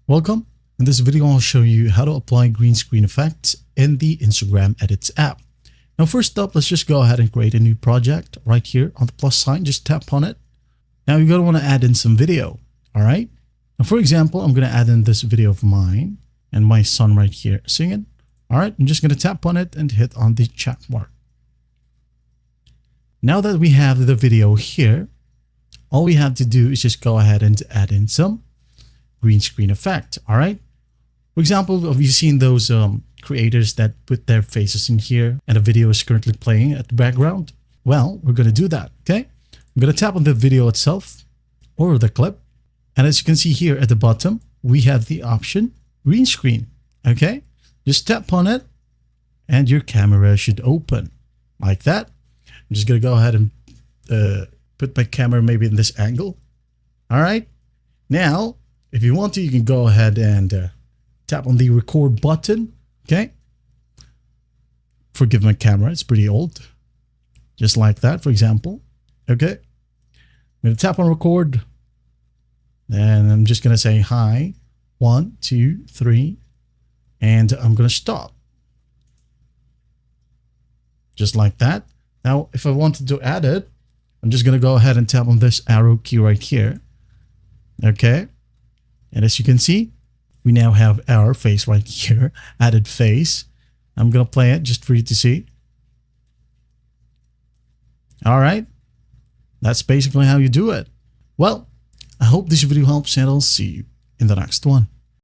Welcome. In this video, I'll show you how to apply green screen effects in the Instagram Edits app. Now, first up, let's just go ahead and create a new project right here on the plus sign. Just tap on it. Now, you're going to want to add in some video. All right. Now, for example, I'm going to add in this video of mine and my son right here singing. All right. I'm just going to tap on it and hit on the chat mark. Now that we have the video here, all we have to do is just go ahead and add in some green screen effect. All right. For example, have you seen those creators that put their faces in here and a video is currently playing at the background? Well, we're going to do that. Okay. I'm going to tap on the video itself or the clip. And as you can see here at the bottom, we have the option green screen. Okay. Just tap on it and your camera should open like that. I'm just going to go ahead and put my camera maybe in this angle. All right. Now, if you want to, you can go ahead and tap on the record button. Okay. Forgive my camera. It's pretty old. Just like that, for example. Okay. I'm going to tap on record. And I'm just going to say hi. 1, 2, 3. And I'm going to stop. Just like that. Now, if I wanted to add it, I'm just going to go ahead and tap on this arrow key right here. Okay. And as you can see, we now have our face right here, added face. I'm going to play it just for you to see. All right. That's basically how you do it. Well, I hope this video helps and I'll see you in the next one.